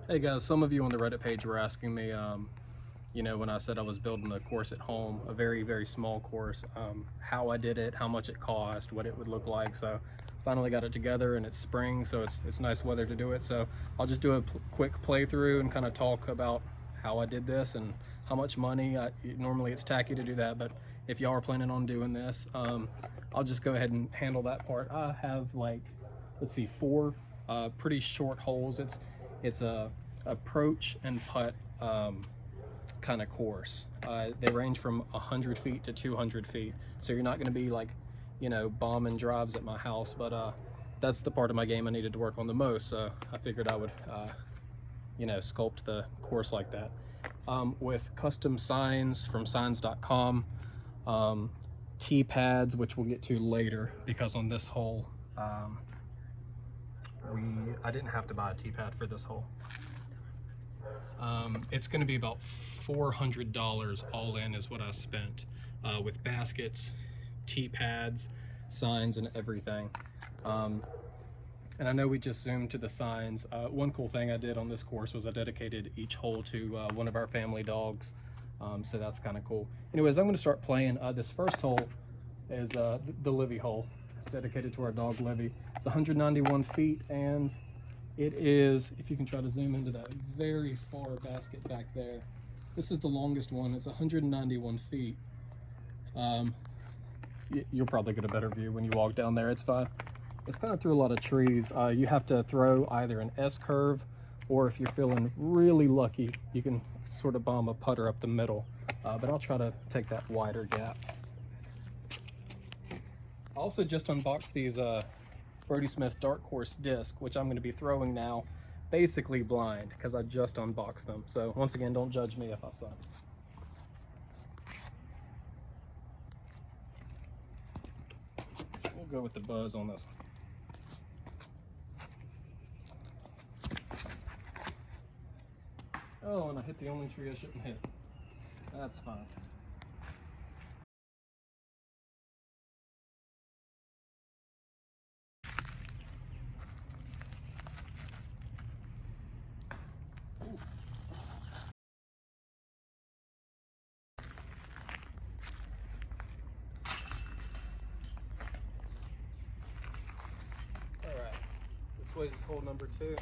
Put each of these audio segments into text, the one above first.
Hey guys, some of you on the Reddit page were asking me, when I said I was building a course at home, a very, very small course, how I did it, how much it cost, what it would look like. So finally got it together, and it's spring, so it's nice weather to do it. So I'll just do a quick playthrough and kind of talk about how I did this and how much money. Normally it's tacky to do that, but if y'all are planning on doing this, I'll just go ahead and handle that part. I have like, let's see, four pretty short holes. It's a approach and putt kind of course. They range from 100 feet to 200 feet, so you're not going to be like, bombing drives at my house, but that's the part of my game I needed to work on the most, so I figured I would, sculpt the course like that. With custom signs from signs.com, tee pads, which we'll get to later, because on this hole, I didn't have to buy a tee pad for this hole. It's going to be about $400 all in is what I spent, with baskets, tee pads, signs, and everything. And I know we just zoomed to the signs. One cool thing I did on this course was I dedicated each hole to one of our family dogs, so that's kind of cool. Anyways, I'm going to start playing. This first hole is the Livy hole. It's dedicated to our dog Livy. It's 191 feet, and it is, if you can try to zoom into that very far basket back there, this is the longest one. It's 191 feet. You'll probably get a better view when you walk down there. It's fine. It's kind of through a lot of trees. You have to throw either an S-curve, or if you're feeling really lucky, you can sort of bomb a putter up the middle. But I'll try to take that wider gap. I also just unboxed these Brodie Smith Dark Horse disc, which I'm going to be throwing now, basically blind, because I just unboxed them. So once again, don't judge me if I suck. We'll go with the buzz on this one. Oh, and I hit the only tree I shouldn't hit. That's fine. Alright, this way is hole number 2.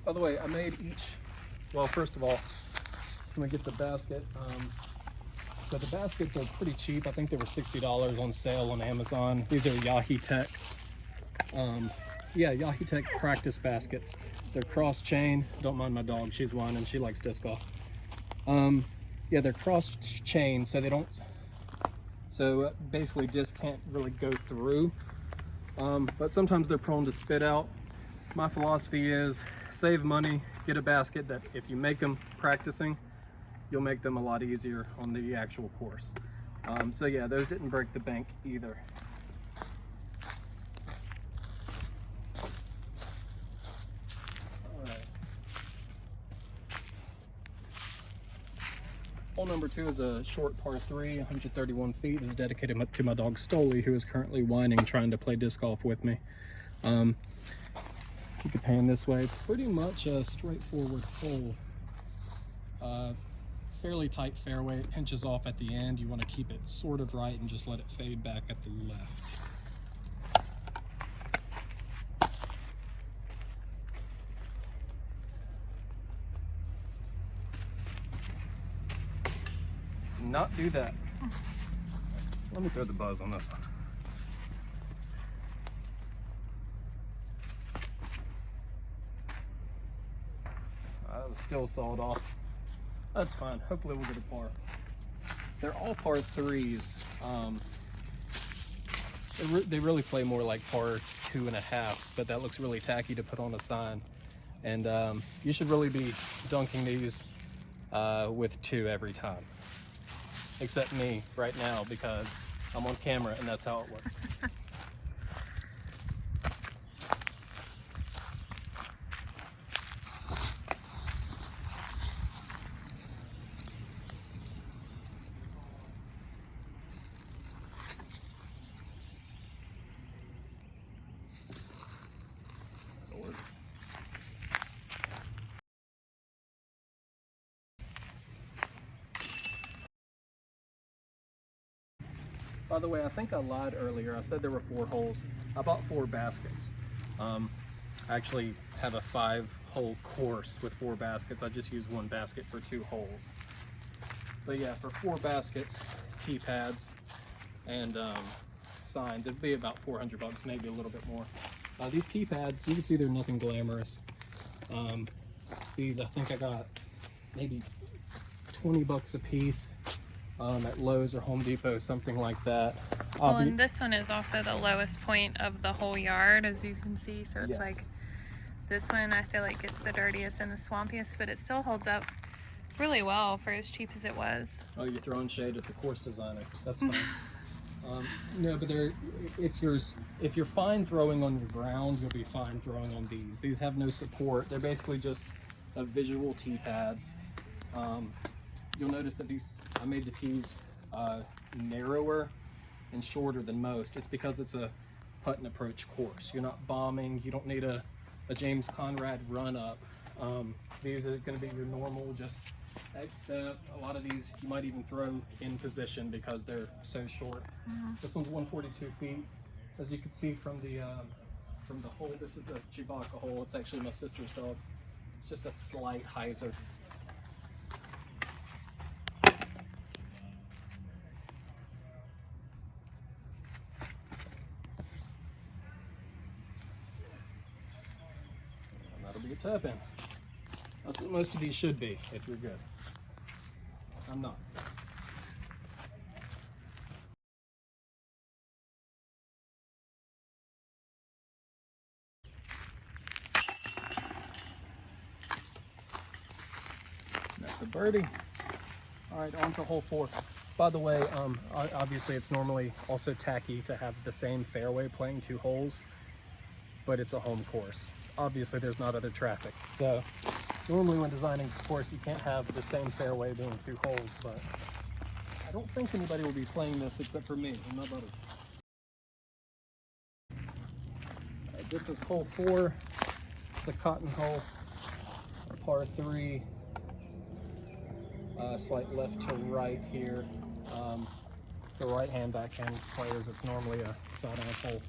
By the way, I made each, well, first of all, I'm gonna get the basket. So the baskets are pretty cheap. I think they were $60 on sale on Amazon. These are Yahitech. Yahitech practice baskets. They're cross chain. Don't mind my dog, she's whining, she likes disc golf. They're cross chain, so they don't, so basically disc can't really go through. But sometimes they're prone to spit out. My philosophy is save money, get a basket that if you make them practicing, you'll make them a lot easier on the actual course. Those didn't break the bank either. All right. Hole number 2 is a short par 3, 131 feet. This is dedicated to my dog Stoli, who is currently whining, trying to play disc golf with me. Keep it pan this way. Pretty much a straightforward hole. Fairly tight fairway. It pinches off at the end. You want to keep it sort of right and just let it fade back at the left. Not do that. Let me throw the buzz on this one. That was still sawed off. That's fine. Hopefully we'll get a par. They're all par 3s. They really play more like par 2.5s, but that looks really tacky to put on a sign. And you should really be dunking these with 2 every time. Except me right now, because I'm on camera and that's how it works. By the way, I think I lied earlier. I said there were 4 holes. I bought 4 baskets. I actually have a 5-hole course with 4 baskets. I just use 1 basket for 2 holes. But yeah, for 4 baskets, tee pads, and signs, it'd be about $400, maybe a little bit more. These tee pads, you can see they're nothing glamorous. These, I think I got maybe $20 a piece. At Lowe's or Home Depot, something like that. Well, and this one is also the lowest point of the whole yard, as you can see. So it's Yes. like this one, I feel like it's the dirtiest and the swampiest, but it still holds up really well for as cheap as it was. Oh, you're throwing shade at the course designer. That's fine. No, but if you're fine throwing on your ground, you'll be fine throwing on these. These have no support. They're basically just a visual tee pad. You'll notice that I made the tees narrower and shorter than most. It's because it's a putt and approach course. You're not bombing. You don't need a James Conrad run up. These are going to be your normal, just egg step. A lot of these you might even throw in position because they're so short. This one's 142 feet. As you can see from the hole, this is the Chewbacca hole. It's actually my sister's dog. It's just a slight hyzer. Be a tap in. That's what most of these should be if you're good. I'm not. That's a birdie. All right, on to hole 4. By the way, obviously it's normally also tacky to have the same fairway playing 2 holes, but it's a home course. Obviously there's not other traffic. So normally when designing a course, you can't have the same fairway being 2 holes, but I don't think anybody will be playing this except for me and my buddy. Right, this is hole 4, the cotton hole, or par 3. Slight left to right here. The right-hand, backhand players, it's normally a side-on hole.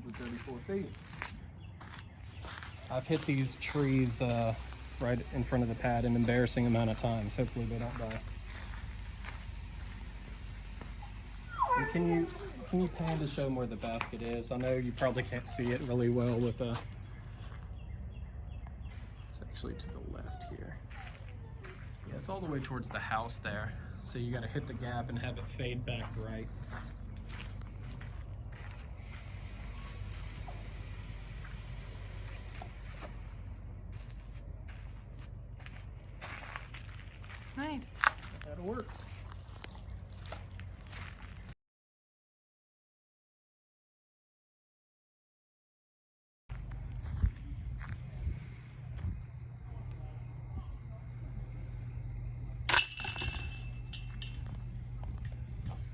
134 feet. I've hit these trees right in front of the pad an embarrassing amount of times. Hopefully they don't die. And can you pan to show them where the basket is? I know you probably can't see it really well with it's actually to the left here. Yeah, it's all the way towards the house there. So you got to hit the gap and have it fade back right. Nice. That'll work.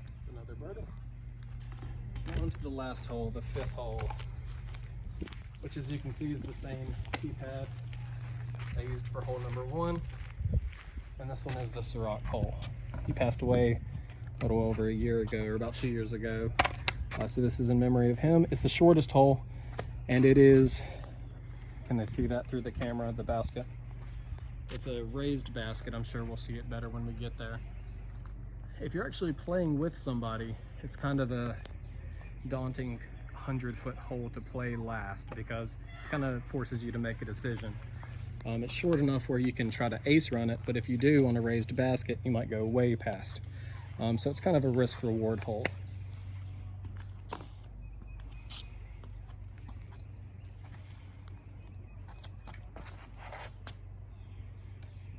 That's another birdie. On to the last hole, the 5th hole, which as you can see is the same tee pad I used for hole number 1. And this one is the Ciroc hole. He passed away a little over a year ago, or about 2 years ago. So this is in memory of him. It's the shortest hole, and it is, can they see that through the camera, the basket? It's a raised basket. I'm sure we'll see it better when we get there. If you're actually playing with somebody, it's kind of a daunting 100-foot hole to play last because it kind of forces you to make a decision. It's short enough where you can try to ace run it, but if you do on a raised basket, you might go way past. So it's kind of a risk-reward hole.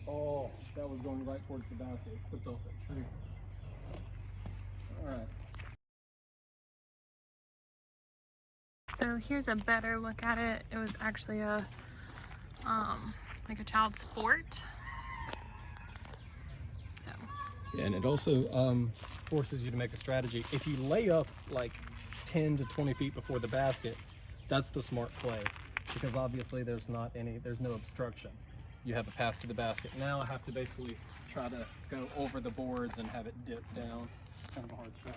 Oh, that was going right towards the basket. It flipped off that tree. All right. So here's a better look at it. It was actually a like a child sport. So Yeah, and it also forces you to make a strategy. If you lay up like 10 to 20 feet before the basket, that's the smart play because obviously there's no obstruction. You have a path to the basket. Now I have to basically try to go over the boards and have it dip down. Kind of a hard shot.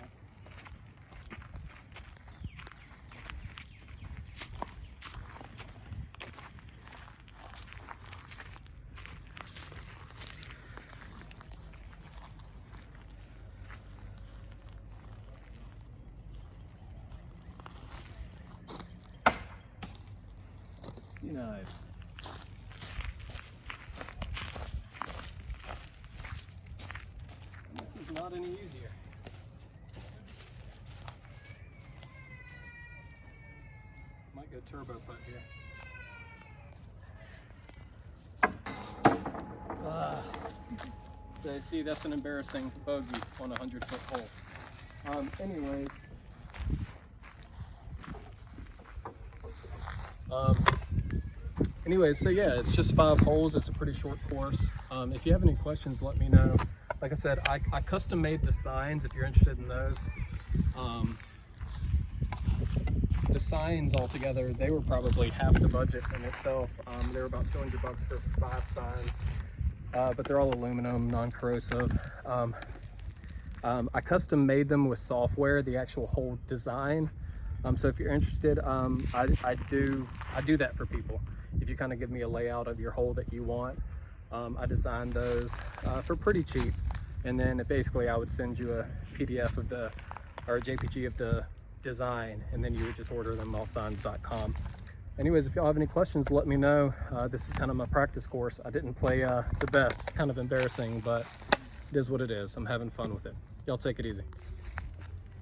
Nice. And this is not any easier. Might go turbo putt here. So see, that's an embarrassing bogey on a 100-foot hole. Anyways. Anyways, so yeah, it's just 5 holes. It's a pretty short course. If you have any questions, let me know. Like I said, I custom made the signs if you're interested in those. The signs altogether, they were probably half the budget in itself. They were about $200 for 5 signs, but they're all aluminum, non-corrosive. I custom made them with software, the actual whole design. So if you're interested, I do that for people. If you kind of give me a layout of your hole that you want, I designed those for pretty cheap. And then basically I would send you a PDF of or a JPG of the design, and then you would just order them off signs.com. Anyways, if y'all have any questions, let me know. This is kind of my practice course. I didn't play the best. It's kind of embarrassing, but it is what it is. I'm having fun with it. Y'all take it easy.